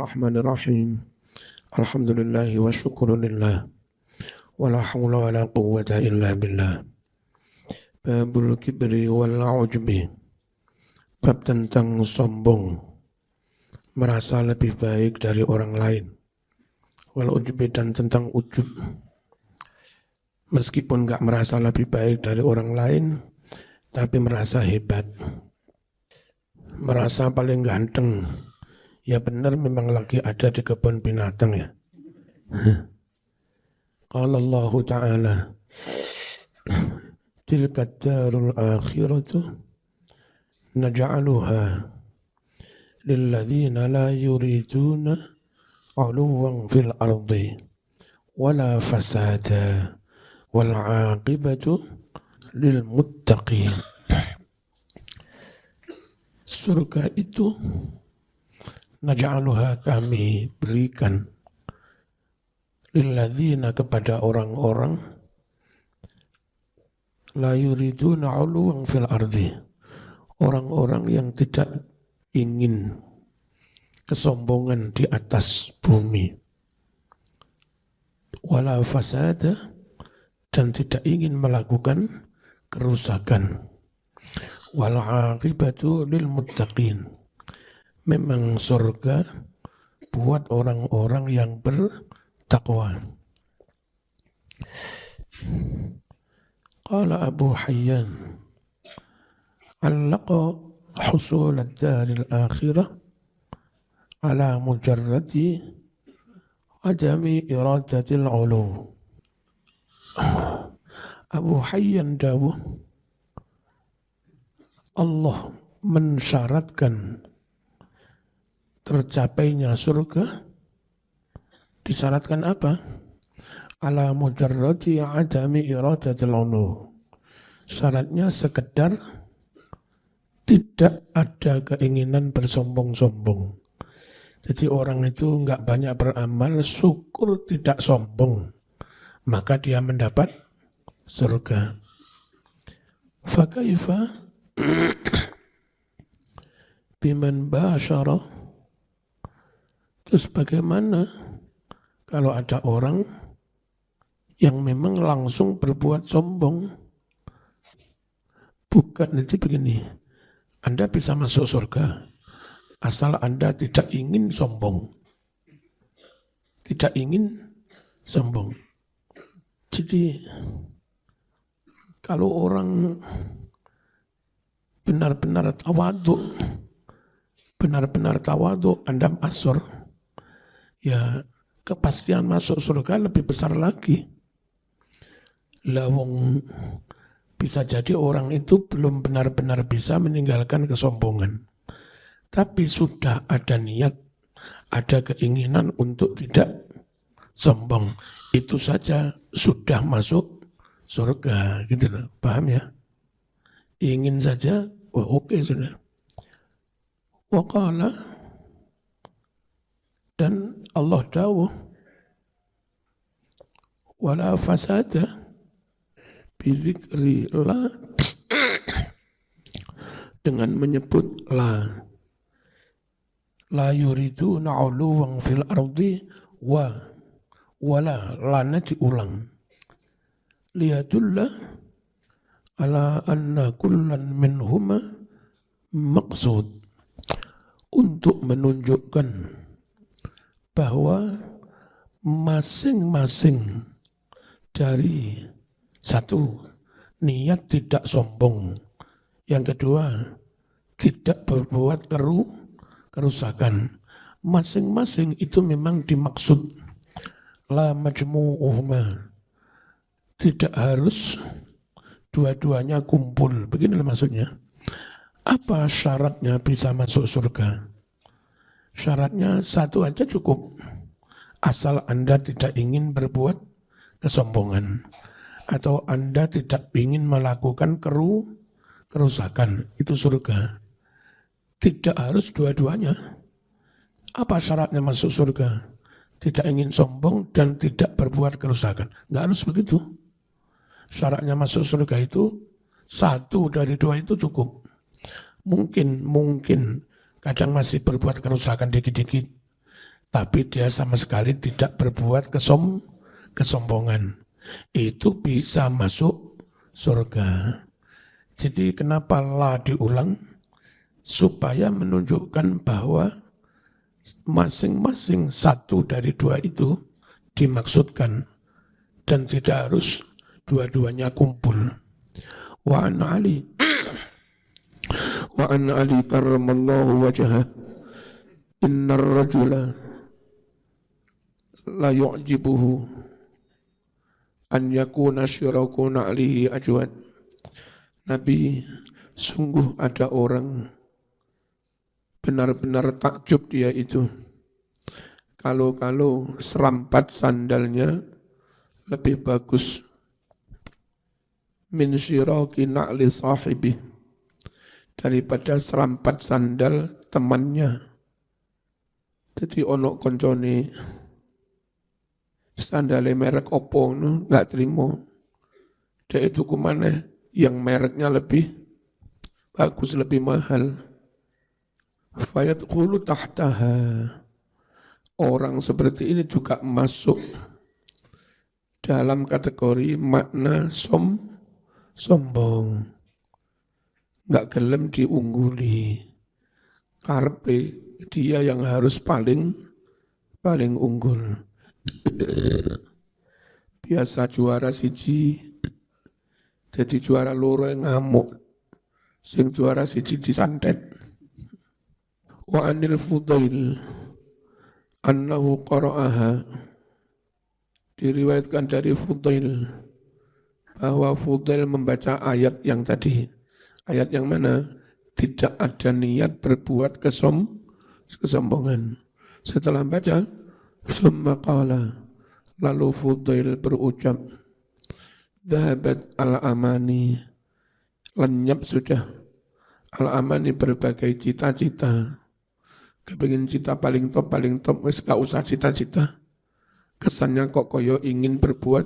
Bismillahirrahmanirrahim. Alhamdulillah wa syukurulillah. Wa la hawla wa la quwwata illa billah. Babul kibri wal ujbi. Bab tentang sombong, merasa lebih baik dari orang lain. Wal ujbi, dan tentang ujub. Meskipun enggak merasa lebih baik dari orang lain, tapi merasa hebat. Merasa paling ganteng. Ya benar, memang lagi ada di kebun binatang ya. Qala Allah Ta'ala, tilka darul akhiratu naj'aluha lilladzina la yuriduna 'uluwan fil ardi wala fasada wal 'aqibatu lil muttaqin. Surga itu naj'aluha, kami berikan, lilladzina, kepada orang-orang, la yuriduna 'uluwan fil ardi, orang-orang yang tidak ingin kesombongan di atas bumi, wala fasada, dan tidak ingin melakukan kerusakan, wal 'aqibatu lil muttaqin, memang surga buat orang-orang yang bertakwa. Qala Abu Hayyan, allaqa husul ad-dar al-akhirah ala mujarradi adami iradatil ulu. Abu Hayyan dawuh, Allah mensyaratkan tercapainya surga, disyaratkan apa? Ala mujarradi adami iradatil ulu. Syaratnya sekedar tidak ada keinginan bersombong-sombong. Jadi orang itu enggak banyak beramal, syukur tidak sombong, maka dia mendapat surga. Fakaifa biman basyara, terus bagaimana kalau ada orang yang memang langsung berbuat sombong? Bukan, itu begini, Anda bisa masuk surga asal Anda tidak ingin sombong. Tidak ingin sombong. Jadi kalau orang benar-benar tawadhu, Anda masuk, ya kepastian masuk surga lebih besar lagi. Lawong bisa jadi orang itu belum benar-benar bisa meninggalkan kesombongan, tapi sudah ada niat, ada keinginan untuk tidak sombong, itu saja sudah masuk surga, gitu loh. Paham ya? Ingin saja, oke sudah. Waqala, dan Allah dawuh, wala fasada, bizikri la, dengan menyebut la yuriduna 'uluwan fil ardi wala, lana diulang, liyadulla ala anna kullan minhuma maqsud, untuk menunjukkan bahwa masing-masing dari satu, niat tidak sombong, yang kedua, tidak berbuat kerusakan, masing-masing itu memang dimaksud. La majmu'uhuma, tidak harus dua-duanya kumpul, beginilah maksudnya. Apa syaratnya bisa masuk surga? Syaratnya satu aja cukup, asal Anda tidak ingin berbuat kesombongan, atau Anda tidak ingin melakukan kerusakan, itu surga. Tidak harus dua-duanya. Apa syaratnya masuk surga? Tidak ingin sombong dan tidak berbuat kerusakan. Nggak harus begitu. Syaratnya masuk surga itu satu dari dua itu cukup. Mungkin kadang masih berbuat kerusakan dikit-dikit, tapi dia sama sekali tidak berbuat kesombongan. Itu bisa masuk surga. Jadi kenapa la diulang? Supaya menunjukkan bahwa masing-masing satu dari dua itu dimaksudkan dan tidak harus dua-duanya kumpul. Wa an Ali karramallahu wajhah innar rajula la yu'jibuhu an yakuna syiraku na'lihi ajwad. Nabi, sungguh ada orang benar-benar takjub dia itu kalau serampat sandalnya lebih bagus min syiraki na'li sahibi daripada serampat sandal temannya. Jadi ono koncone sandale merek opo no, nggak terima. Dia itu kemana yang mereknya lebih bagus, lebih mahal. Fayadkhulu tahtaha. Orang seperti ini juga masuk dalam kategori makna sombong. Nggak gelem diungguli. Karpe dia yang harus paling unggul. Biasa juara siji, jadi juara loro yang ngamuk. Sing juara siji disantet. Wa anil Fudail annahu qara'aha. Diriwayatkan dari Fudail bahwa Fudail membaca ayat yang tadi. Ayat yang mana? Tidak ada niat berbuat kesombongan. Setelah baca, summa qala, lalu Fudail berucap, dhahabat al-amani, lenyap sudah al-amani berbagai cita-cita. Kepingin cita paling top, wis gak usah cita-cita. Kesannya kok koyo ingin berbuat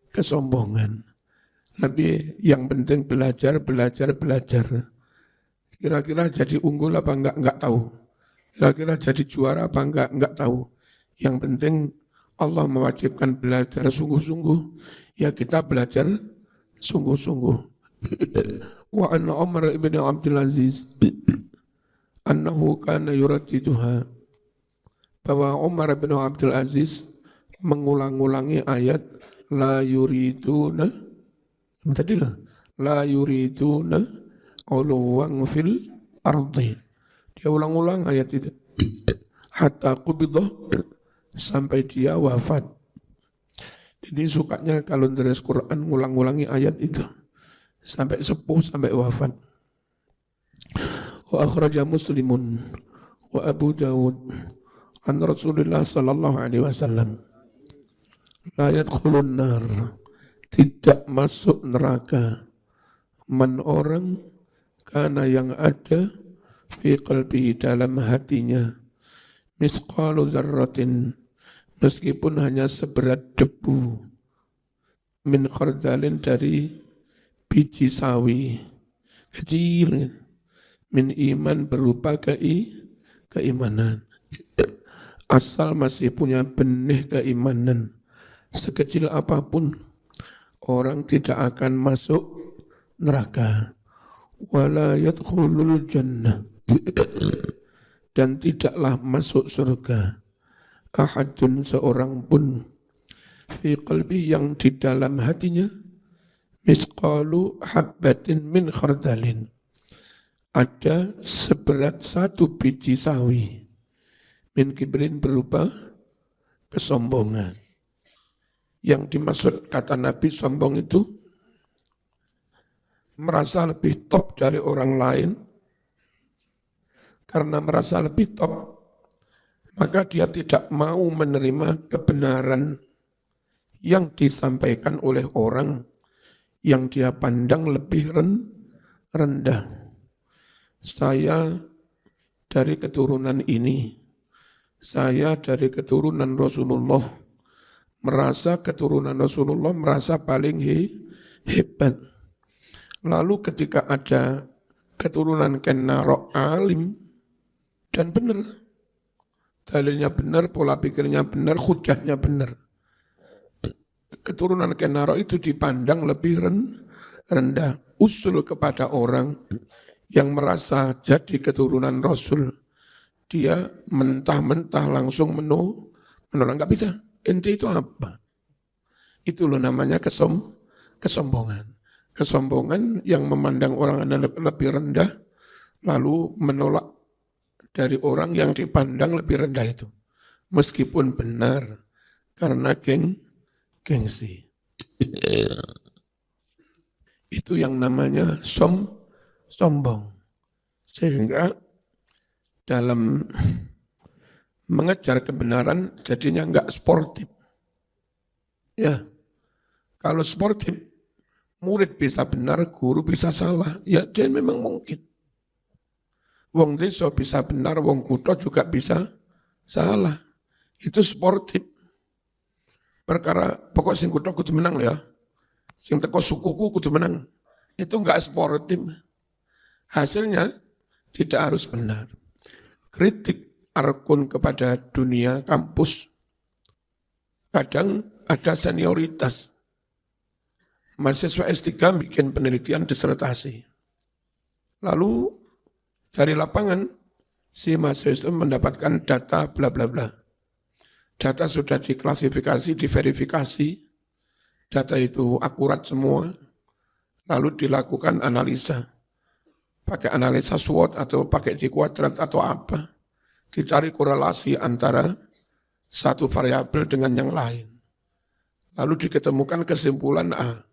kesombongan. Tapi yang penting belajar. Kira-kira jadi unggul apa enggak tahu. Kira-kira jadi juara apa enggak tahu. Yang penting Allah mewajibkan belajar sungguh-sungguh. Ya kita belajar sungguh-sungguh. Wa anna Umar ibn Abdul Aziz annahu kana yuraddiduha. Bahwa Umar ibn Abdul Aziz mengulang-ulangi ayat la yuriduna. Tadi lah. La yuriduna uluwang fil ardi. Dia ulang-ulang ayat itu. Hatta qubidah, sampai dia wafat. Jadi sukanya kalau deres Quran ngulang-ulangi ayat itu. Sampai sepuh, sampai wafat. Wa akhraja Muslimun wa Abu Dawud an Rasulullah sallallahu alaihi wasallam. La yadkhulun nar, tidak masuk neraka man orang karena yang ada fi qalbihi dalam hatinya misqalu dzarratin, meskipun hanya seberat debu, min khardalin dari biji sawi kecil, min iman berupa keimanan, asal masih punya benih keimanan sekecil apapun, orang tidak akan masuk neraka. Wala yadkhulul jannah, dan tidaklah masuk surga ahadun, seorang pun, fi qalbi, yang di dalam hatinya misqalu habbatin min khardalin, ada seberat satu biji sawi, min kibrin berupa kesombongan. Yang dimaksud kata Nabi sombong itu merasa lebih top dari orang lain. Karena merasa lebih top, maka dia tidak mau menerima kebenaran yang disampaikan oleh orang yang dia pandang lebih rendah. Saya dari keturunan ini, saya dari keturunan Rasulullah, merasa keturunan Rasulullah merasa paling hebat. Lalu ketika ada keturunan kenarok alim, dan benar, dalilnya benar, pola pikirnya benar, hujahnya benar. Keturunan Kenaro itu dipandang lebih rendah. Usul kepada orang yang merasa jadi keturunan Rasul, dia mentah-mentah langsung menolak, nggak bisa. Ente itu apa? Itu loh namanya kesombongan. Kesombongan yang memandang orang lebih rendah, lalu menolak dari orang yang dipandang lebih rendah itu. Meskipun benar, karena gengsi. Itu yang namanya sombong. Sehingga dalam mengejar kebenaran jadinya enggak sportif. Ya, kalau sportif, murid bisa benar, guru bisa salah. Ya, dia memang mungkin. Wong desa bisa benar, wong kutha juga bisa salah. Itu sportif. Perkara pokok sing kutha kudu menang ya. Sing teko sukuku kudu menang. Itu enggak sportif. Hasilnya tidak harus benar. Kritik arkun kepada dunia kampus kadang ada senioritas. Mahasiswa S3 bikin penelitian disertasi. Lalu dari lapangan si mahasiswa mendapatkan data bla bla bla. Data sudah diklasifikasi, diverifikasi. Data itu akurat semua. Lalu dilakukan analisa. Pakai analisa SWOT atau pakai J kuadrat atau apa. Dicari korelasi antara satu variabel dengan yang lain. Lalu diketemukan kesimpulan A.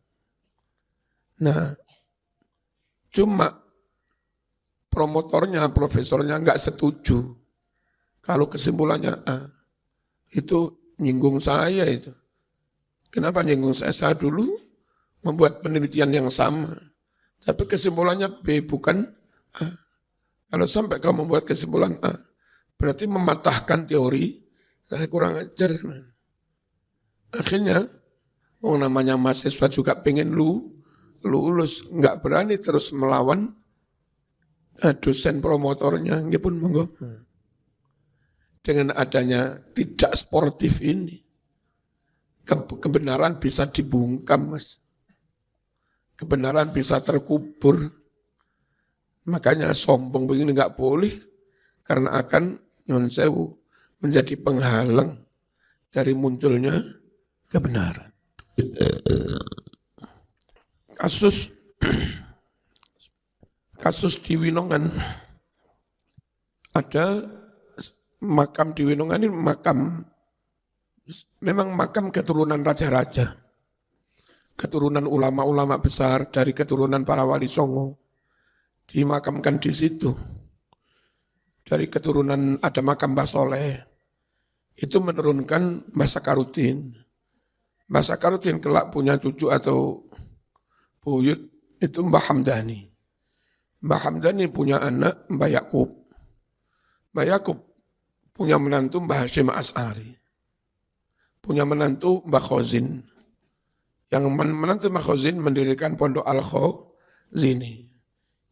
Nah, cuma promotornya, profesornya nggak setuju. Kalau kesimpulannya A, itu nyinggung saya itu. Kenapa nyinggung saya? Saya dulu membuat penelitian yang sama. Tapi kesimpulannya B, bukan A. Kalau sampai kamu membuat kesimpulan A, berarti mematahkan teori, saya kurang ajar. Akhirnya, namanya mahasiswa juga pengen lulus, nggak berani terus melawan dosen promotornya, dia pun monggo. Dengan adanya tidak sportif ini, kebenaran bisa dibungkam, Mas. Kebenaran bisa terkubur. Makanya sombong begini nggak boleh, karena akan nyun sewu menjadi penghalang dari munculnya kebenaran. Kasus di Winongan, ada makam di Winongan ini memang makam keturunan raja-raja, keturunan ulama-ulama besar dari keturunan para wali songo, dimakamkan di situ. Dari keturunan ada makam Mbah Soleh, itu menurunkan Mbah Sakarudin. Mbah Sakarudin kelak punya cucu atau buyut, itu Mbah Hamdani. Mbah Hamdani punya anak Mbah Yakub. Mbah Yakub punya menantu Mbah Hashim As'ari. Punya menantu Mbah Khozin. Yang menantu Mbah Khozin mendirikan Pondok Al-Khozini.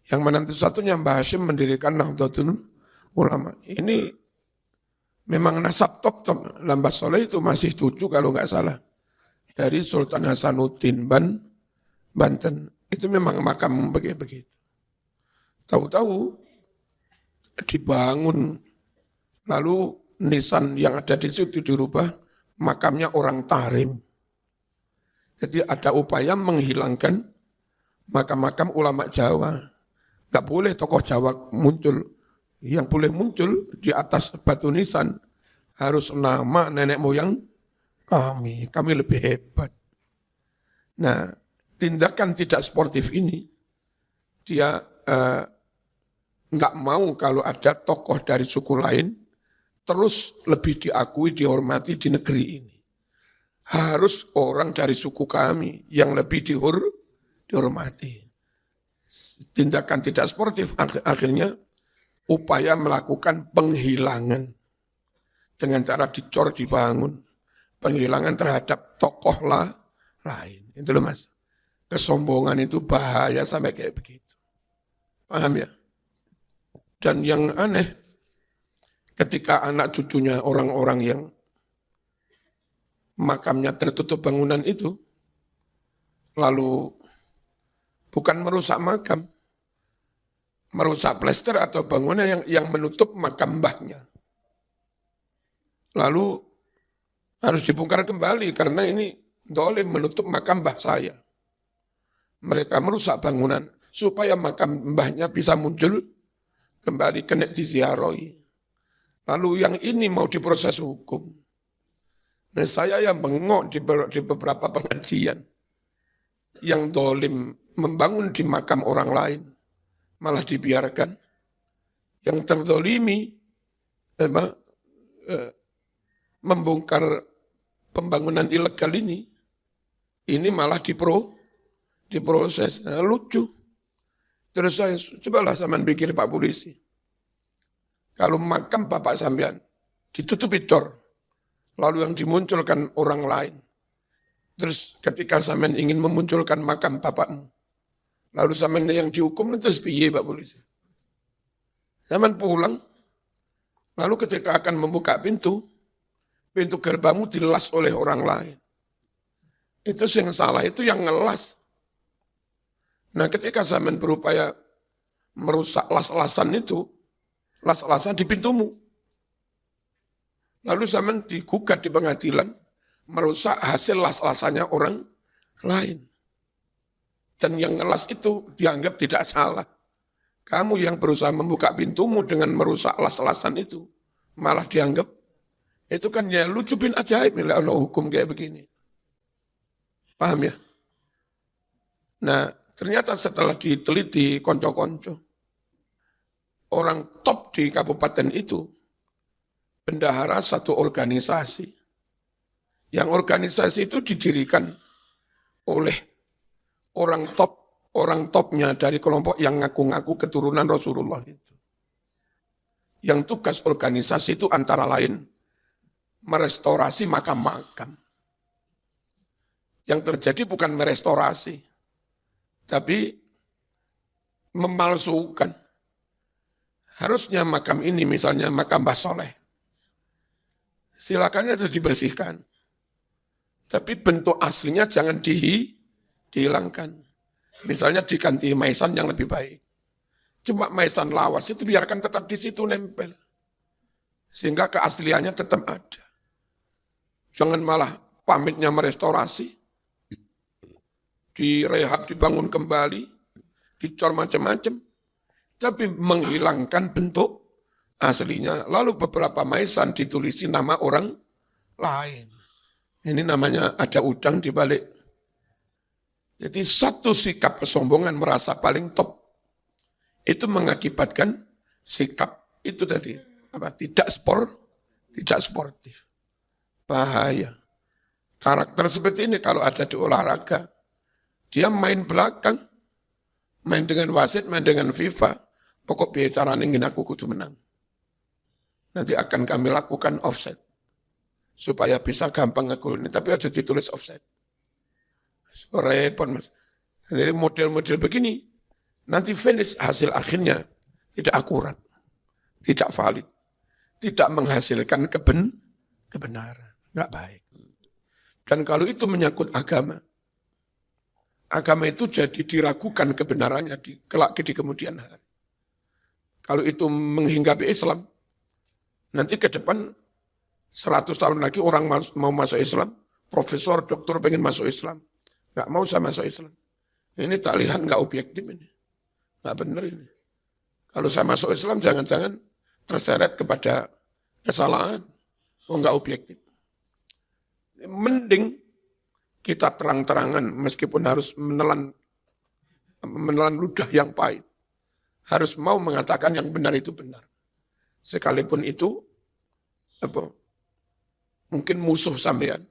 Yang menantu satunya Mbah Hashim mendirikan Nahdlatul Ulama. Ini memang nasab top. Mbah Soleh itu masih cucu kalau nggak salah. Dari Sultan Hasanuddin Banten. Itu memang makam begitu. Tahu-tahu dibangun, lalu nisan yang ada di situ dirubah, makamnya orang Tarim. Jadi ada upaya menghilangkan makam-makam ulama Jawa. Gak boleh tokoh Jawa muncul. Yang boleh muncul di atas batu nisan harus nama nenek moyang kami lebih hebat. Nah, tindakan tidak sportif ini, dia nggak mau kalau ada tokoh dari suku lain terus lebih diakui, dihormati di negeri ini. Harus orang dari suku kami yang lebih dihormati. Tindakan tidak sportif akhirnya upaya melakukan penghilangan dengan cara dicor dibangun. Penghilangan terhadap tokoh lain. Itu loh Mas. Kesombongan itu bahaya sampai kayak begitu. Paham ya? Dan yang aneh, ketika anak cucunya orang-orang yang makamnya tertutup bangunan itu, lalu bukan merusak makam, merusak plester atau bangunan yang menutup makam mbahnya. Lalu harus dibongkar kembali karena ini dolim menutup makam mbah saya. Mereka merusak bangunan supaya makam mbahnya bisa muncul kembali kena diziarahi. Lalu yang ini mau diproses hukum. Nah saya yang bengok di beberapa pengajian yang dolim membangun di makam orang lain malah dibiarkan. Yang terdolimi membongkar pembangunan ilegal ini malah diproses. Nah, lucu. Terus saya, cobalah sampean pikir Pak Polisi. Kalau makam bapak sampean ditutupi cor, lalu yang dimunculkan orang lain. Terus ketika sampean ingin memunculkan makam bapakmu, lalu sampean yang dihukum terus piye Pak Polisi? Sampean pulang, lalu ketika akan membuka pintu gerbangmu dilas oleh orang lain. Itu yang salah, itu yang ngelas. Nah ketika sampean berupaya merusak las-lasan itu, las-lasan di pintumu. Lalu sampean digugat di pengadilan, merusak hasil las-lasannya orang lain. Dan yang ngelas itu dianggap tidak salah. Kamu yang berusaha membuka pintumu dengan merusak las-lasan itu, malah dianggap, itu kan ya lucu bin ajaib, Allah hukum kayak begini. Paham ya? Nah, ternyata setelah diteliti konco-konco, orang top di kabupaten itu, bendahara satu organisasi. Yang organisasi itu didirikan oleh orang topnya dari kelompok yang ngaku-ngaku keturunan Rasulullah itu. Yang tugas organisasi itu antara lain merestorasi makam-makam. Yang terjadi bukan merestorasi, tapi memalsukan. Harusnya makam ini, misalnya makam Mbah Soleh, silakannya itu dibersihkan. Tapi bentuk aslinya jangan dihilangkan. Misalnya diganti maisan yang lebih baik. Cuma maisan lawas itu biarkan tetap di situ nempel. Sehingga keasliannya tetap ada. Jangan malah pamitnya merestorasi, direhab, dibangun kembali, dicor macam-macam, tapi menghilangkan bentuk aslinya. Lalu beberapa maisan ditulisi nama orang lain. Ini namanya ada udang di balik. Jadi satu sikap kesombongan merasa paling top, itu mengakibatkan sikap itu tadi tidak sportif. Bahaya. Karakter seperti ini kalau ada di olahraga, dia main belakang, main dengan wasit, main dengan FIFA, pokok bicara ingin aku kudu menang. Nanti akan kami lakukan offset, supaya bisa gampang ngegol ini, tapi ada ditulis offset. Repot mas. Jadi model-model begini, nanti finish hasil akhirnya tidak akurat, tidak valid, tidak menghasilkan kebenaran, nggak baik. Dan kalau itu menyangkut agama itu jadi diragukan kebenarannya kelak di kemudian hari. Kalau itu menghinggapi Islam, nanti ke depan 100 tahun lagi orang mau masuk Islam, profesor, doktor pengen masuk Islam, nggak mau saya masuk Islam. Ini tak lihat nggak objektif ini, nggak benar ini. Kalau saya masuk Islam jangan-jangan terseret kepada kesalahan, nggak objektif. Mending kita terang-terangan meskipun harus menelan ludah yang pahit. Harus mau mengatakan yang benar itu benar. Sekalipun itu mungkin musuh sampean.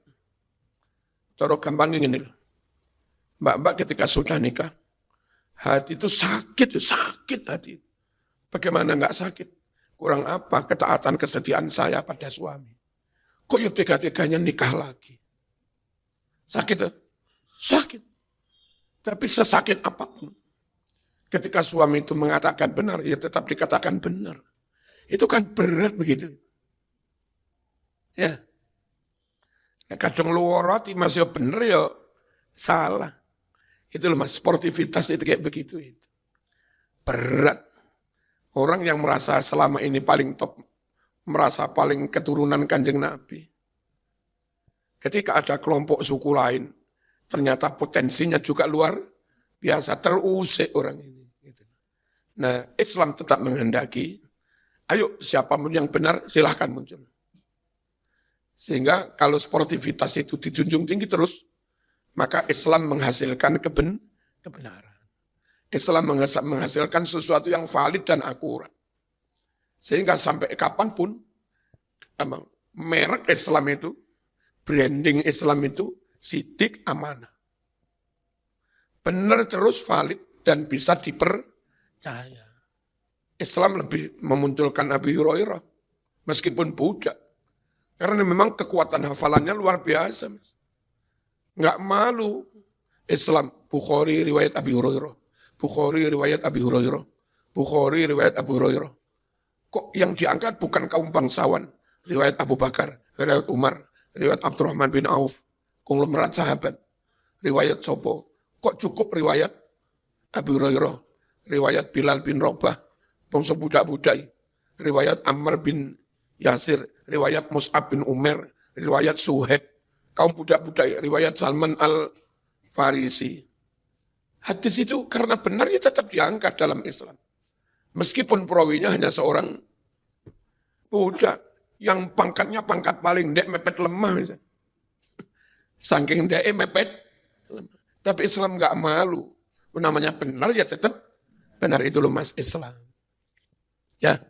Cara gampang ini. Mbak-mbak ketika sudah nikah, hati itu sakit hati. Bagaimana enggak sakit? Kurang apa ketaatan kesetiaan saya pada suami? Kok ya tega-teganya nikah lagi? Sakit. Tapi sesakit apapun. Ketika suami itu mengatakan benar, ya tetap dikatakan benar. Itu kan berat begitu. Ya. Nah, kadang luarati masih bener ya salah. Itu loh mas, sportivitas itu kayak begitu. Itu. Berat. Orang yang merasa selama ini paling top, merasa paling keturunan Kanjeng Nabi. Ketika ada kelompok suku lain, ternyata potensinya juga luar biasa, terusik orang ini. Nah, Islam tetap menghendaki, ayo siapapun yang benar silahkan muncul. Sehingga kalau sportivitas itu dijunjung tinggi terus, maka Islam menghasilkan kebenaran. Islam menghasilkan sesuatu yang valid dan akurat. Sehingga sampai kapanpun, merek Islam itu, branding Islam itu, sidik amanah. Benar terus valid dan bisa dipercaya. Islam lebih memunculkan Abu Hurairah, meskipun budak. Karena memang kekuatan hafalannya luar biasa. Nggak malu Islam. Bukhari riwayat Abi Hurairah. Bukhari riwayat Abi Hurairah. Bukhari riwayat Abu Hurairah. Kok yang diangkat bukan kaum bangsawan. Riwayat Abu Bakar, riwayat Umar, riwayat Abdurrahman bin Auf. Konglomerat sahabat. Riwayat Sopo. Kok cukup riwayat Abu Hurairah. Riwayat Bilal bin Rabah. Bangsa budak-budak. Riwayat Ammar bin Yasir, riwayat Mus'ab bin Umar, riwayat Suhaib, kaum budak-budak, riwayat Salman al-Farisi. Hadis itu karena benar ya tetap diangkat dalam Islam. Meskipun perawinya hanya seorang budak yang pangkatnya pangkat paling dek mepet lemah misalnya. Saking dek mepet lemah. Tapi Islam nggak malu. Namanya benar ya tetap benar, itu loh mas Islam. Ya.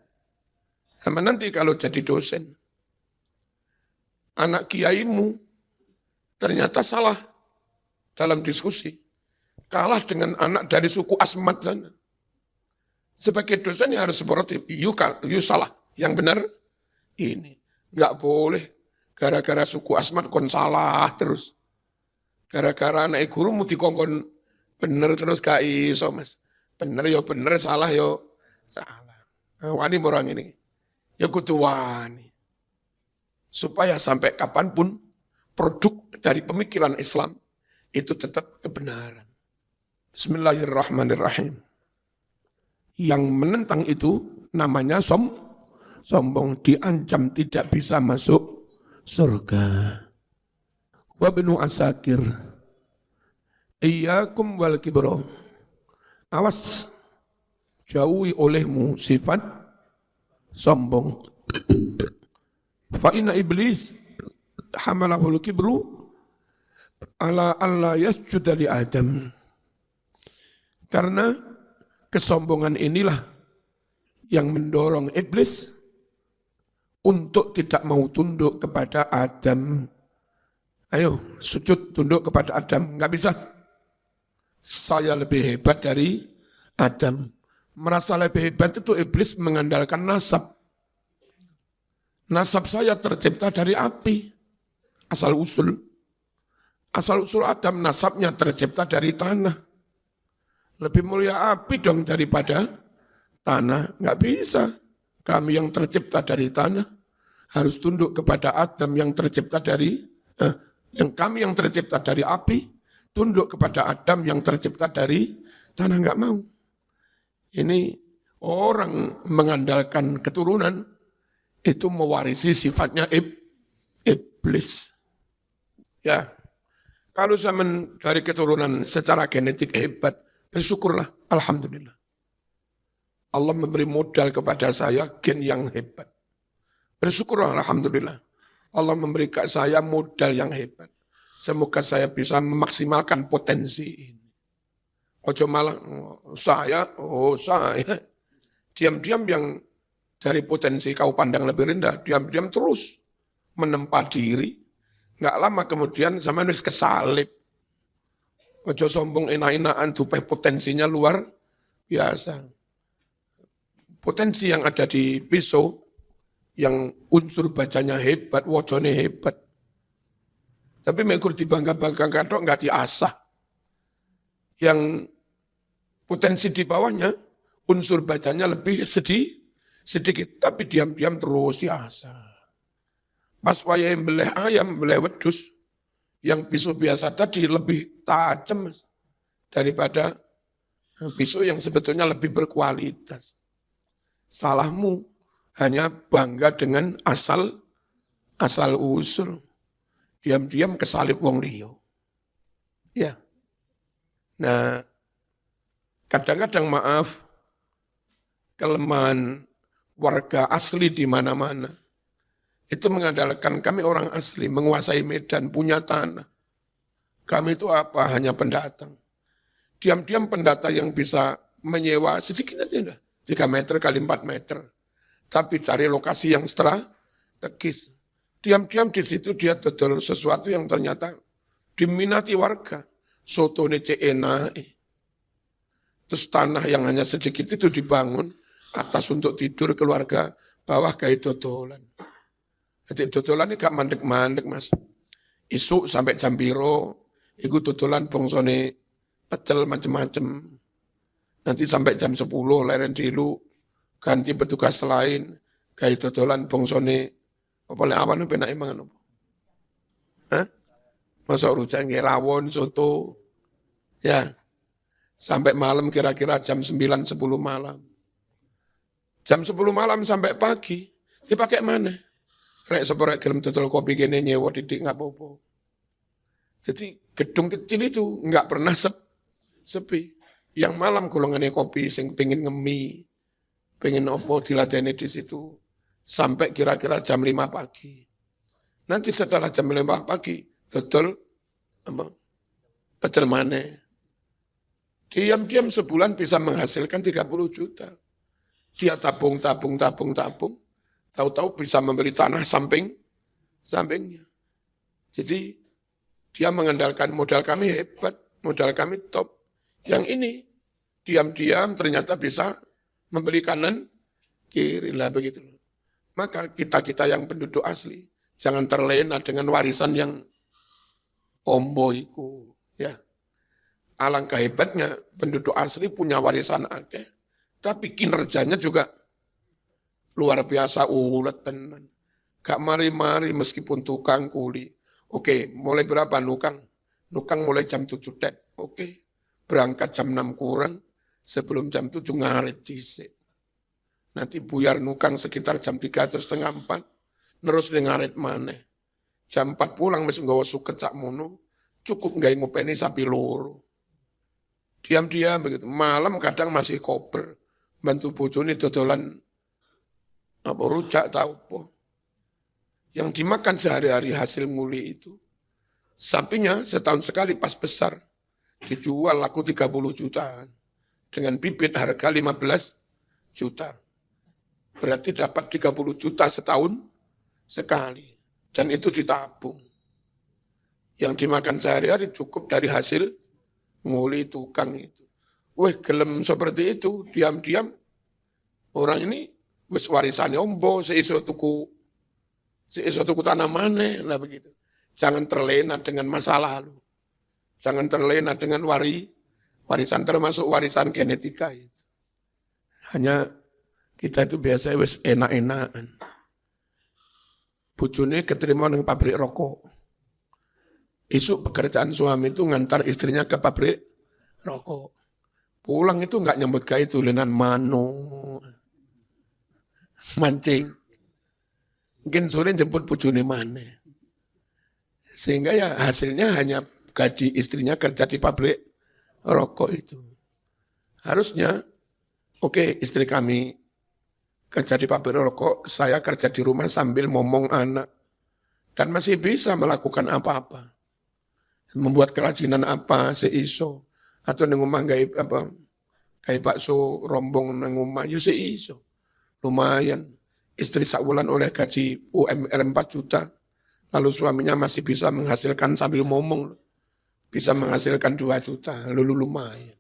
Sama nanti kalau jadi dosen, anak kiaimu ternyata salah dalam diskusi, kalah dengan anak dari suku Asmat sana. Sebagai dosen ya harus sportif, you salah, yang benar ini. Nggak boleh gara-gara suku Asmat kon salah terus. Gara-gara anak guru mau dikongkon bener terus gak iso mas. Bener yo bener, salah yo salah. Wani orang ini. Ya kudu wani. Supaya sampai kapanpun produk dari pemikiran Islam itu tetap kebenaran. Bismillahirrahmanirrahim. Yang menentang itu namanya sombong, diancam tidak bisa masuk surga. Wa Ibnu Asakir, iyyakum wal kibra. Awas, jauhi olehmu sifat sombong. Fa inna iblis hamalahul kibru ala alla yasjuda li Adam. Karena kesombongan inilah yang mendorong iblis untuk tidak mau tunduk kepada Adam. Ayo sujud tunduk kepada Adam, nggak bisa. Saya lebih hebat dari Adam. Merasa lebih hebat itu iblis mengandalkan nasab. Nasab saya tercipta dari api. Asal usul. Asal usul Adam nasabnya tercipta dari tanah. Lebih mulia api dong daripada tanah. Nggak bisa. Kami yang tercipta dari tanah harus tunduk kepada Adam yang tercipta dari kami yang tercipta dari api, tunduk kepada Adam yang tercipta dari tanah. Nggak mau. Ini orang mengandalkan keturunan itu mewarisi sifatnya iblis. Ya, kalau zaman dari keturunan secara genetik hebat, bersyukurlah, alhamdulillah. Allah memberi modal kepada saya gen yang hebat. Bersyukurlah, alhamdulillah. Allah memberi ke saya modal yang hebat. Semoga saya bisa memaksimalkan potensi ini. Ojo malah saya. Diam-diam yang dari potensi kau pandang lebih rendah, diam-diam terus menempa diri. Nggak lama kemudian sama nulis kesalip. Ojo sombong enak-enakan, supaya potensinya luar biasa. Potensi yang ada di pisau, yang unsur bacanya hebat, wajone hebat. Tapi mekur dibangga-banggakan kok nggak diasah. Yang potensi di bawahnya, unsur bacanya lebih sedikit, tapi diam-diam terus diasah. Pas wayah beleh ayam, beleh wedus, yang pisau biasa tadi lebih tajam daripada pisau yang sebetulnya lebih berkualitas. Salahmu hanya bangga dengan asal usul. Diam-diam kesalip wong liya. Ya. Nah, kadang-kadang maaf, kelemahan warga asli di mana-mana. Itu mengandalkan kami orang asli, menguasai medan, punya tanah. Kami itu apa? Hanya pendatang. Diam-diam pendatang yang bisa menyewa sedikit aja, 3 meter kali 4 meter. Tapi cari lokasi yang strategis. Diam-diam di situ dia dodol sesuatu yang ternyata diminati warga. Soto nece enak. Terus tanah yang hanya sedikit itu dibangun, atas untuk tidur keluarga, bawah gaya dodolan. Jadi dodolan ini gak mandek-mandek mas. Isuk sampai jam piro, iku dodolan bongsone pecel macem-macem. Nanti sampai jam 10 leren dilu, ganti petugas lain, gaya dodolan bongsone apa lek awan penake mangan apa? Hah? Masuk rujak nggih rawon, soto. Ya. Sampai malam kira-kira jam 9-10 malam. Jam 10 malam sampai pagi dipakai mana? Rek seporek gelem dodol kopi kene nyewa didik enggak apa-apa. Jadi gedung kecil itu enggak pernah sepi. Yang malam golongannya kopi sing pengen ngemi, pengen opo diladeni di situ. Sampai kira-kira jam 5 pagi. Nanti setelah jam 5 pagi, dodol pecel maneh. Diam-diam sebulan bisa menghasilkan 30 juta. Dia tabung. Tahu-tahu bisa membeli tanah sampingnya. Jadi dia mengandalkan modal kami hebat, modal kami top. Yang ini diam-diam ternyata bisa membeli kanan kiri lah begitu. Maka kita yang penduduk asli jangan terlena dengan warisan yang ombo iku, ya. Alangkah hebatnya penduduk asli punya warisan akeh, tapi kinerjanya juga luar biasa ulet tenan. Gak mari-mari meskipun tukang kuli. Oke, mulai berapa nukang? Nukang mulai jam 7 det. Oke, berangkat jam 6 kurang, sebelum jam 7 ngarit dhisik. Nanti buyar nukang sekitar jam 3 atau setengah 4, terus ngarit maneh. Jam 4 pulang mesti nggawa suket sak mono, cukup gawe ngopeni sapi loro. Diam-diam begitu. Malam kadang masih koper, bantu bojone dodolan apa rujak tahu apa. Yang dimakan sehari-hari hasil nguli itu. Sapinya setahun sekali pas besar, dijual laku 30 jutaan. Dengan bibit harga 15 juta. Berarti dapat 30 juta setahun sekali. Dan itu ditabung. Yang dimakan sehari-hari cukup dari hasil nguli tukang itu. Weh, gelem seperti itu, diam-diam orang ini wis warisane ombo, seiso tuku tanamannya lah begitu. Jangan terlena dengan masa lalu. Jangan terlena dengan warisan, termasuk warisan genetika itu. Hanya kita itu biasa wis enak-enakan. Bojone keterima nang pabrik rokok. Isuk pekerjaan suami itu ngantar istrinya ke pabrik rokok. Pulang itu enggak nyambut gawe tulenan mano. Mancing. Mungkin sore jemput bojone maneh. Sehingga ya hasilnya hanya gaji istrinya kerja di pabrik rokok itu. Harusnya, oke, istri kami kerja di pabrik rokok, saya kerja di rumah sambil ngomong anak. Dan masih bisa melakukan apa-apa. Membuat kerajinan apa, seiso. Atau nengumah kayak bakso rombong nengumah, ya seiso. Lumayan. Istri sakwulan oleh gaji UMR 4 juta. Lalu suaminya masih bisa menghasilkan sambil ngomong. Bisa menghasilkan 2 juta. Lalu lumayan.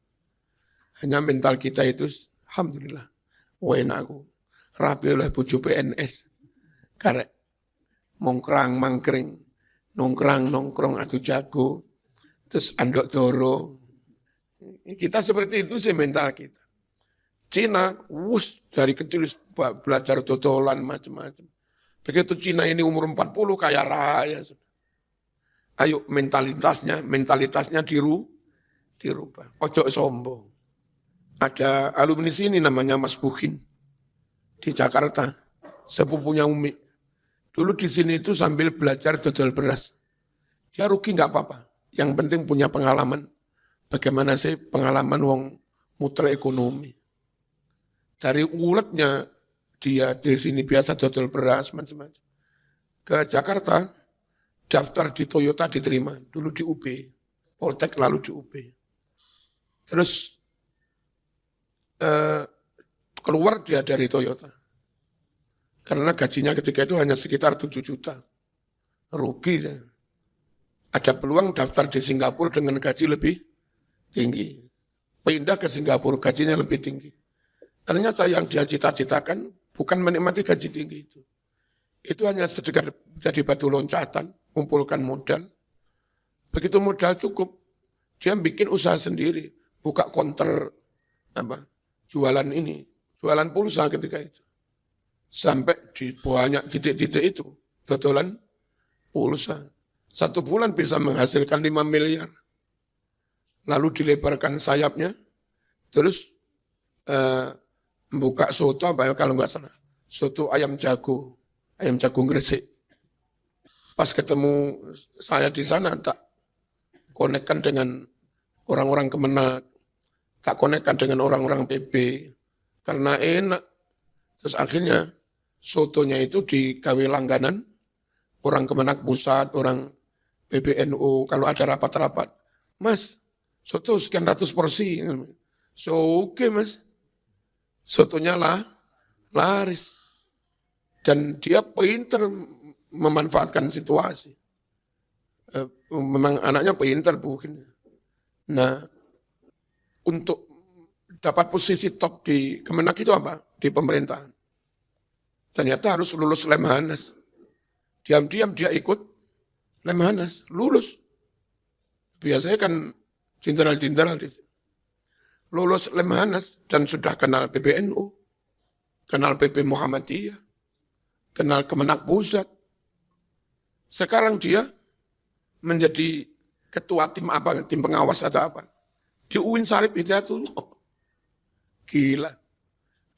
Hanya mental kita itu, alhamdulillah. Enak aku. Rapi oleh bojo PNS. Karek mongkrang mangkring, nongkrong adu jago, terus andok doro. Kita seperti itu sih mental kita. Cina, dari kecil belajar dodolan macam-macam. Begitu Cina ini umur 40 kaya raya. Ayo mentalitasnya dirubah. Ojo sombong. Ada alumni sini namanya Mas Bukin di Jakarta, sepupunya Umi. Dulu di sini itu sambil belajar dodol beras. Dia rugi nggak apa-apa. Yang penting punya pengalaman. Bagaimana sih pengalaman wong muter ekonomi. Dari uletnya dia di sini biasa dodol beras macam-macam. Ke Jakarta, daftar di Toyota diterima. Dulu di UB, Poltek lalu di UB. Terus keluar dia dari Toyota. Karena gajinya ketika itu hanya sekitar 7 juta. Rugi. Ada peluang daftar di Singapura dengan gaji lebih tinggi. Pindah ke Singapura, gajinya lebih tinggi. Ternyata yang dia cita-citakan bukan menikmati gaji tinggi itu. Itu hanya sekedar jadi batu loncatan, kumpulkan modal. Begitu modal cukup, dia bikin usaha sendiri. Buka konter jualan pulsa ketika itu. Sampai di banyak titik-titik itu, dodolan pulsa. 1 bulan bisa menghasilkan 5 miliar. Lalu dilebarkan sayapnya, terus buka soto kalau nggak salah. Soto ayam jago Gresik. Pas ketemu saya di sana, tak konekkan dengan orang-orang Kemenak, tak konekkan dengan orang-orang PB, karena enak. Terus akhirnya sotonya itu digawe langganan, orang Kemenak Pusat, orang PBNU, kalau ada rapat-rapat, Mas, soto sekian ratus porsi. So, oke, Mas. Sotonya laris. Dan dia pinter memanfaatkan situasi. Memang anaknya pinter bukan. Nah, untuk dapat posisi top di Kemenak itu apa? Di pemerintahan. Ternyata harus lulus Lemhanas. Diam-diam dia ikut Lemhanas, lulus. Biasanya kan jenderal-jenderal lulus Lemhanas dan sudah kenal PBNU, kenal PP Muhammadiyah, kenal Kemenak Pusat. Sekarang dia menjadi ketua tim apa, tim pengawas atau apa. Di UIN Syarif Hidayatullah. Gila.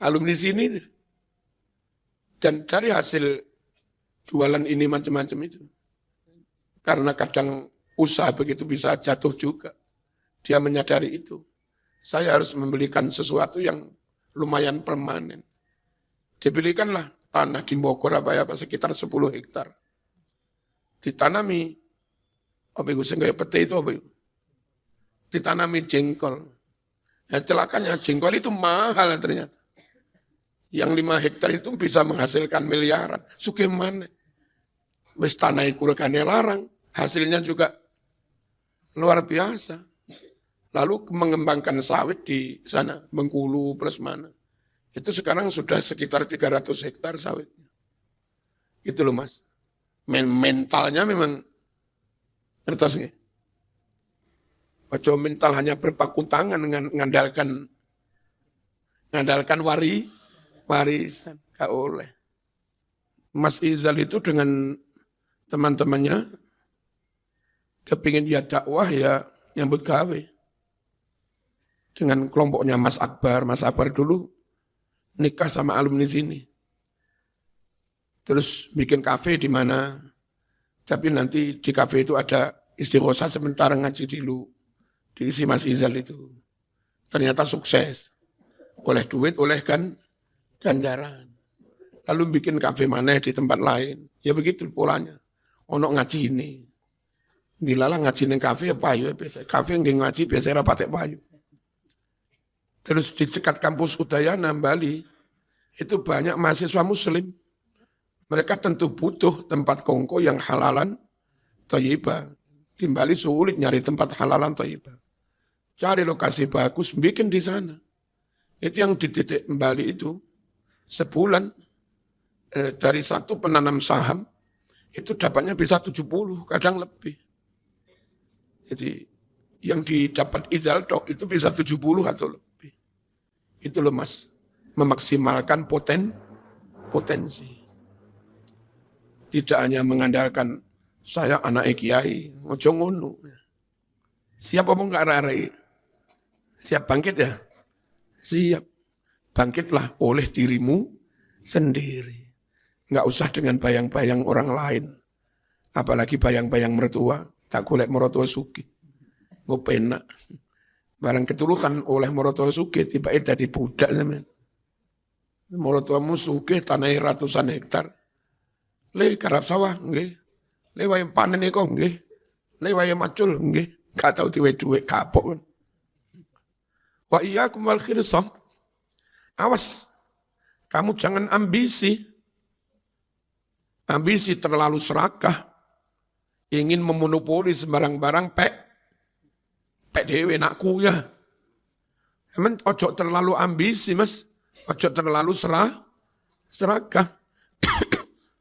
Alumni sini. Dan dari hasil jualan ini macam-macam itu. Karena kadang usaha begitu bisa jatuh juga. Dia menyadari itu. Saya harus membelikan sesuatu yang lumayan permanen. Dibelikanlah tanah di Bogor sekitar 10 hektar. Ditanami, apa itu kayak pete itu apa itu? Ditanami jengkol. Ya, celakanya jengkol itu mahal ternyata. Yang 5 hektar itu bisa menghasilkan miliaran. Sugih mana? Wis tanah kurangane larang, hasilnya juga luar biasa. Lalu mengembangkan sawit di sana, Bengkulu plus mana. Itu sekarang sudah sekitar 300 hektar sawitnya. Itu loh Mas. Mentalnya memang ngertos nggih. Ojo mental hanya berpaku tangan ngandalkan warisan, gak oleh. Mas Izal itu dengan teman-temannya kepingin dia dakwah ya nyambut gawe. Dengan kelompoknya Mas Akbar dulu nikah sama alumni sini. Terus bikin kafe di mana, tapi nanti di kafe itu ada istighosa sementara ngaji dulu, diisi Mas Izal itu. Ternyata sukses, oleh duit, oleh ganjaran. Lalu bikin kafe mana di tempat lain, ya begitu polanya. Ono ngaji ini, dilalah ngaji neng kafe payu, kafe nggak ngaji biasanya rapatek payu. Terus di dekat kampus Udayana Bali, itu banyak mahasiswa muslim. Mereka tentu butuh tempat kongko yang halalan, thayyibah. Di Bali sulit nyari tempat halalan, thayyibah. Cari lokasi bagus, bikin di sana. Itu yang di titik Bali itu, sebulan dari satu penanam saham, itu dapatnya bisa 70, kadang lebih. Jadi yang didapat Izal Dok itu bisa 70 atau lebih. Itu loh Mas. memaksimalkan potensi. Tidak hanya mengandalkan saya anak kiai, ojo ngono. Siap apa enggak arek-arek? Siap bangkit ya? Siap. Bangkitlah oleh dirimu sendiri. Enggak usah dengan bayang-bayang orang lain. Apalagi bayang-bayang mertua. Tak golek mertua sugih. Gue penak. Barang keturutan oleh mertua sugih, tiba-tiba jadi budak zaman. Mertuamu sugih tanah ratusan hektar. Le garap sawah, nggih. Le wae panen iku nggih. Le wae macul nggih. Gak tau diwe duwe kapok. Wa iyyakum wal khirsam. Awas. Kamu jangan ambisi. Ambisi terlalu serakah. Ingin memonopoli sembarang barang pek dewe nakku ya. Emang ojo terlalu ambisi mas. Ojo terlalu serakah.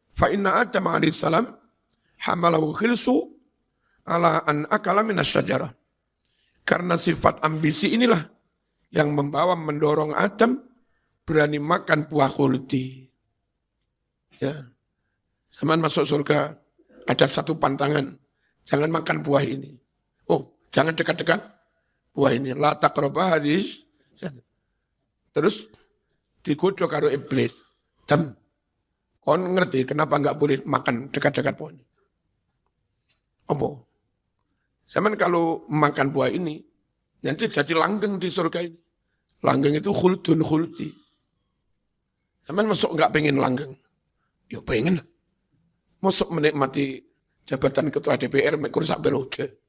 Fa inna Adam alaihissalam hamalahu khirsu ala an akala minas syajarah. Karena sifat ambisi inilah yang membawa mendorong Adam berani makan buah khuldi. Ya. Zaman masuk surga ada satu pantangan, jangan makan buah ini. Oh, jangan dekat-dekat buah ini. La taqraba hadis. Terus digodok karo iblis. Kon ngerti kenapa enggak boleh makan dekat-dekat pohon ini? Apa? Zaman kalau makan buah ini, nanti jadi langgeng di surga ini. Langgeng itu khuldun khuldi. Zaman masuk enggak pengen langgeng? Ya pengen. Masuk menikmati jabatan ketua DPR mekur sak periode.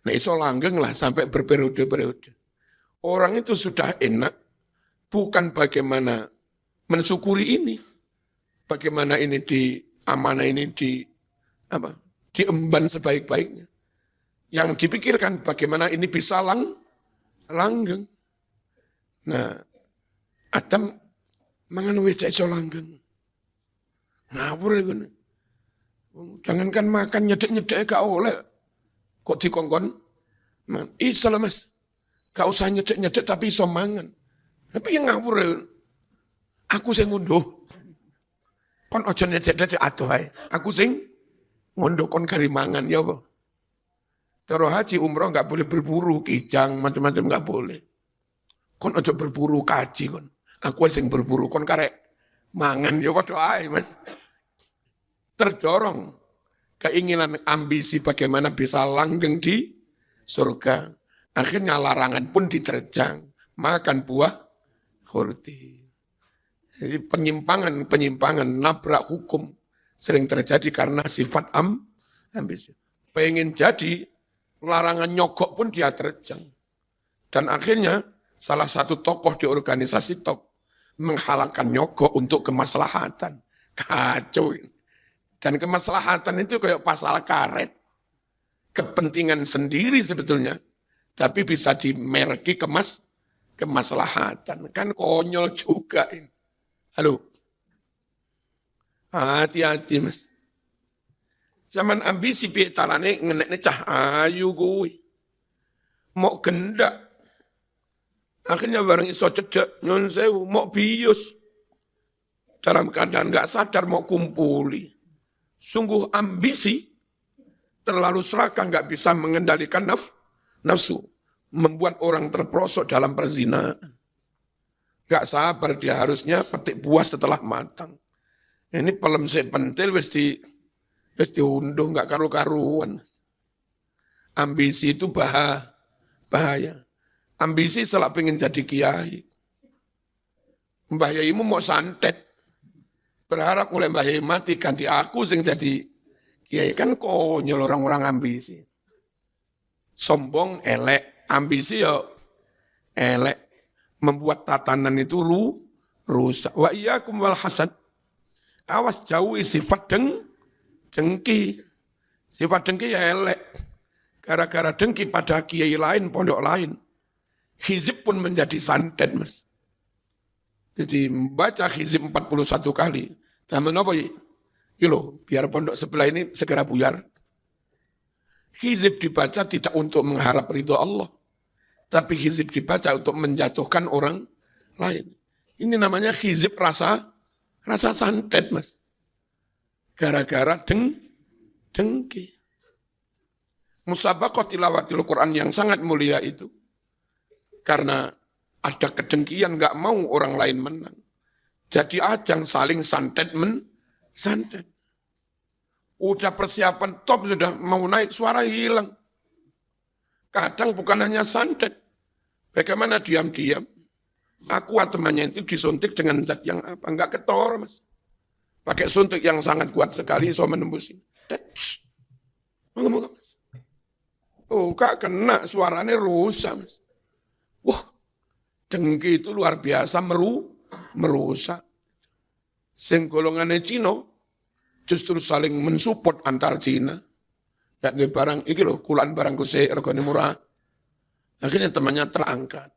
Nah iso langgeng lah sampai berperiode-periode. Orang itu sudah enak, bukan bagaimana mensyukuri ini. Bagaimana ini amanah ini diemban sebaik-baiknya. Yang dipikirkan bagaimana ini bisa langgeng. Nah, Adam mangan wis iso langgeng. Ngawur iku. Jangankan makan nyedek-nyedek gak oleh. Kok dikongkon? Iso lah mas. Gak usah nyedek-nyedek tapi iso mangan. Tapi yang ngawur. Aku sing ngunduh. Kon ojo nyedek-nyedek atuh ae. Aku sing ngunduh kon kari mangan ya apa? Terus haji umroh gak boleh berburu, kijang, macam-macam gak boleh. Kon ojo berburu kaji kon. Aku sing berburu kon karek mangan ya padha ae mas. Terdorong keinginan ambisi bagaimana bisa langgeng di surga. Akhirnya larangan pun diterjang. Makan buah khuldi. Jadi penyimpangan, nabrak hukum sering terjadi karena sifat ambisi. Pengen jadi, larangan nyogok pun dia terjang. Dan akhirnya salah satu tokoh di organisasi top menghalalkan nyogok untuk kemaslahatan. Kacau ini. Dan kemaslahatan itu kayak pasal karet. Kepentingan sendiri sebetulnya. Tapi bisa dimerki kemaslahatan. Kan konyol juga ini. Halo. Hati-hati mas. Zaman ambisi pitarane ngenekne cah ayu kuwi. Mau gendak. Akhirnya bareng iso cedek nyun sewu mau bius. Dalam keadaan enggak sadar mau kumpuli. Sungguh ambisi, terlalu serakah, nggak bisa mengendalikan nafsu, membuat orang terperosok dalam perzinahan. Nggak sabar dia harusnya petik buah setelah matang. Ini pelem pentil wis diunduh nggak karu-karuan. Ambisi itu bahaya. Ambisi salah pengen jadi kiai. Mbah Yaimu mau santet. Berharap mulai Mbah Yai mati ganti aku sing jadi kiai, kan konyol orang-orang ambisi. Sombong elek, ambisi ya elek, membuat tatanan itu rusak. Wa iyyakum wal hasad. Awas jauhi sifat dengki. Sifat dengki ya elek. Gara-gara dengki pada kiai lain, pondok lain. Hizib pun menjadi santet mas. Jadi membaca hizib 41 kali. Taman apa ya? Loh, biar pondok sebelah ini segera buyar. Hizib dibaca tidak untuk mengharap ridho Allah. Tapi hizib dibaca untuk menjatuhkan orang lain. Ini namanya khizib rasa santet, Mas. Gara-gara dengki. Musabaqah tilawatil Quran yang sangat mulia itu. Karena ada kedengkian, nggak mau orang lain menang. Jadi ajang saling santet. Udah persiapan top, sudah mau naik, suara hilang. Kadang bukan hanya santet. Bagaimana diam-diam. Akuat temannya itu disuntik dengan zat yang apa? Enggak ketor, Mas. Pakai suntik yang sangat kuat sekali, so menembusin. Moga-moga, Mas. Oh, Kak kena, suaranya rusak, Mas. Wah, dengki itu luar biasa merusak. Sing golongannya Cina justru saling mensupport antar Cina. Gak ada barang, iki loh, kulan barang kusik, regane murah. Akhirnya temannya terangkat.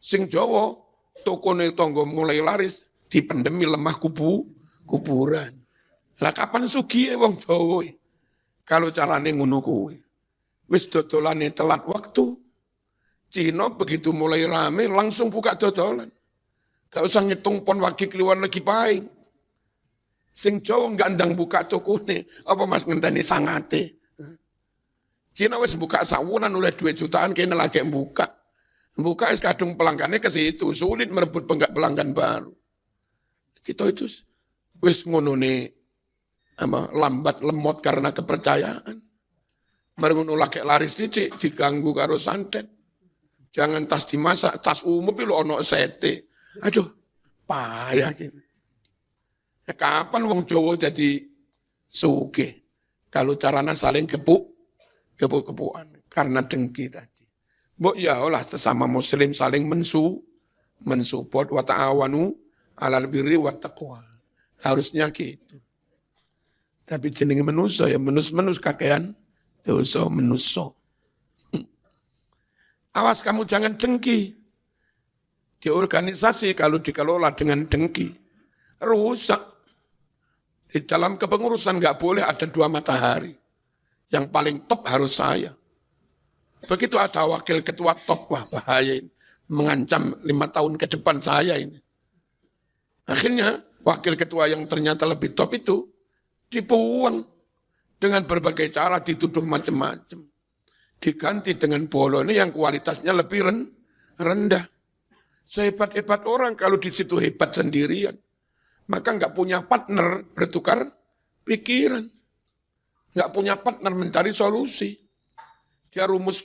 Sing Jawa, tokone tonggo mulai laris, dipendemi lemah kuburan. Lah kapan sugih wong Jawa? Kalau carane ngono kuwi. Wis dodolane telat waktu. Cina begitu mulai rame langsung buka dodolan. Gak usah ngitung pon wagi keluar lagi paing. Sing Jawa enggak ndang buka tokone, apa Mas ngenteni sangate. Cina wis buka sawunan oleh 2 jutaan kene lagi buka. Buka es kadung pelanggannya ke situ, sulit merebut pelanggan baru. Kita itu wis ngono ne lambat lemot karena kepercayaan. Mari ngono lagi laris sithik diganggu karo santet. Jangan tas dimasak, tas umum lho ono sete. Aduh, payah gini. Kapan wong Jawa jadi sugih? Kalau caranya saling kepuk-kepukan karena dengki tadi. Mbok ya olah sesama muslim saling mensupport wa ta'awanu 'alal birri wat taqwa. Harusnya gitu. Tapi jenenge manusa ya menus kakean dosa manusa. Awas kamu jangan dengki. Di organisasi kalau dikelola dengan dengki rusak. Di dalam kepengurusan nggak boleh ada 2 matahari. Yang paling top harus saya. Begitu ada wakil ketua top, wah bahaya ini. Mengancam 5 tahun ke depan saya ini. Akhirnya wakil ketua yang ternyata lebih top itu dibuang dengan berbagai cara, dituduh macam-macam. Diganti dengan Bolo ini yang kualitasnya lebih rendah. Sehebat-hebat orang kalau di situ hebat sendirian. Maka nggak punya partner bertukar pikiran. Nggak punya partner mencari solusi. Dia rumus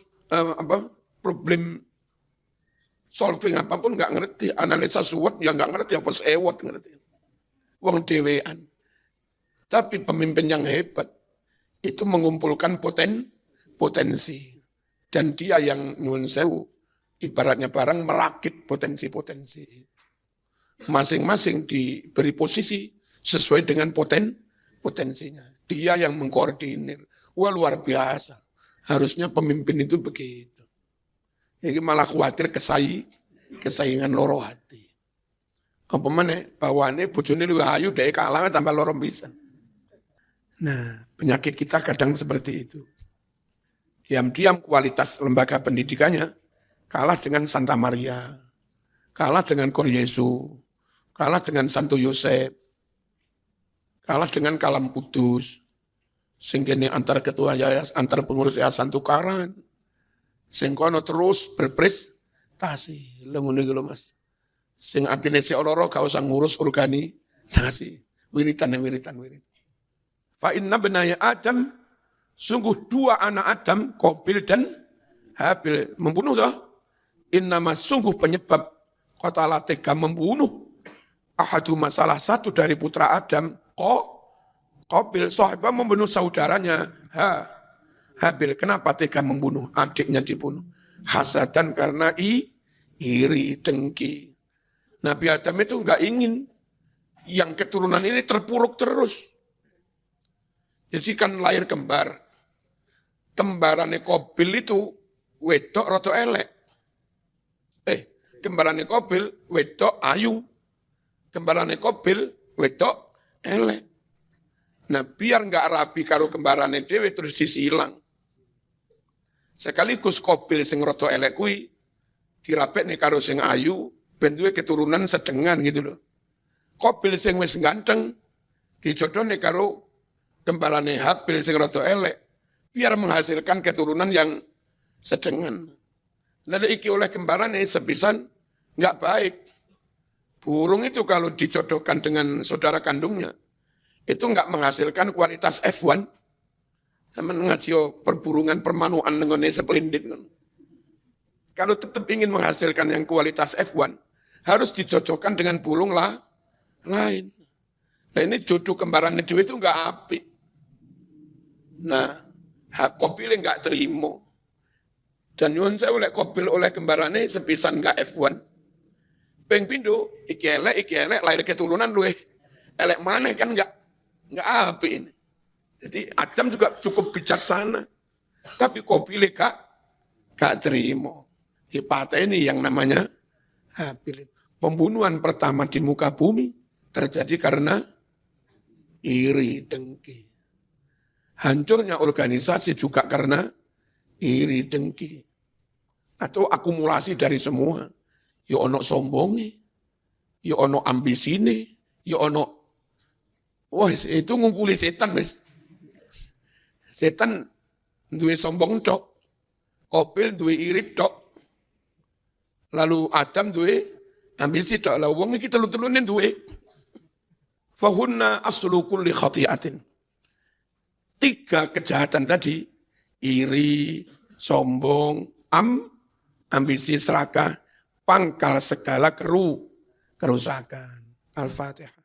problem solving apapun nggak ngerti. Analisa SWOT ya nggak ngerti, apa sewot ngerti. Wong dewean. Tapi pemimpin yang hebat itu mengumpulkan potensi. Dan dia yang nyuwun sewu, ibaratnya barang merakit potensi-potensi. Masing-masing diberi posisi sesuai dengan potensinya. Dia yang mengkoordinir. Wah luar biasa. Harusnya pemimpin itu begitu. Jadi malah khawatir kesaingan loro hati. Apa mana bawaannya bojone luwih ayu dhek kalah tambah loro pisan. Nah, penyakit kita kadang seperti itu. Diam-diam kualitas lembaga pendidikannya kalah dengan Santa Maria, kalah dengan Kor Yesu, kalah dengan Santo Yosef, kalah dengan Kalam Kudus, sehingga ini antar ketua yayasan, antar pengurus yayasan tukaran, sehingga terus berprestasi, lengun ini Mas. Sing atine si oloro gak usah ngurus organisasi, wiritan. Fa inna benaya Adam, sungguh 2 anak Adam, Qabil dan Habil, membunuh toh. Innama sungguh penyebab qatala tega membunuh ahadu masalah satu dari putra Adam, Qabil sahibah membunuh saudaranya Habil. Kenapa tega membunuh? Adiknya dibunuh. Hasadan karena iri, dengki. Nabi Adam itu enggak ingin yang keturunan ini terpuruk terus. Jadi kan lahir kembar. Kembarannya Qabil itu wedok rada elek. Kembarannya Qabil wedok ayu. Kembarannya Qabil wedok elek. Nah biar enggak rapi karo kembarannya dhewe terus disilang. Sekaligus Qabil sing rada elek kuwi dirapekne karo sing ayu ben duwe keturunan sedengan gitu loh. Qabil sing wis ganteng dijodohne karo kembarane Habil sing rada elek biar menghasilkan keturunan yang sedengan. Nah iki oleh kembarane sepisan nggak baik. Burung itu kalau dijodohkan dengan saudara kandungnya itu nggak menghasilkan kualitas F1. Sama ngaji perburungan permanuan dengan sepelindit. Kalau tetap ingin menghasilkan yang kualitas F1, harus dicocokkan dengan burung lain. Nah ini jodoh kembaran itu nggak apik. Nah, Qabil nggak terima. Dan nyuwun saya oleh Qabil oleh kembarannya sepisan nggak F1. Peng pindo, iki elek, lahir keturunan luweh. Elek mana kan nggak apik ini. Jadi Adam juga cukup bijaksana. Tapi Qabil gak terima. Dipateni yang namanya Habil. Pembunuhan pertama di muka bumi terjadi karena iri dengki. Hancurnya organisasi juga karena iri dengki. Atau akumulasi dari semua. Ya ono sombongi, ya ono ambisine, ya ono. Wah itu ngungkuli setan wis. Setan duwe sombong tok, Qabil duwe iri tok, lalu Adam duwe ambisi tok. Lah wong iki telu-telune duwe. Fahunna aslu kulli khati'atin. 3 kejahatan tadi, iri, sombong, ambisi serakah, pangkal segala kerusakan. Al-Fatihah.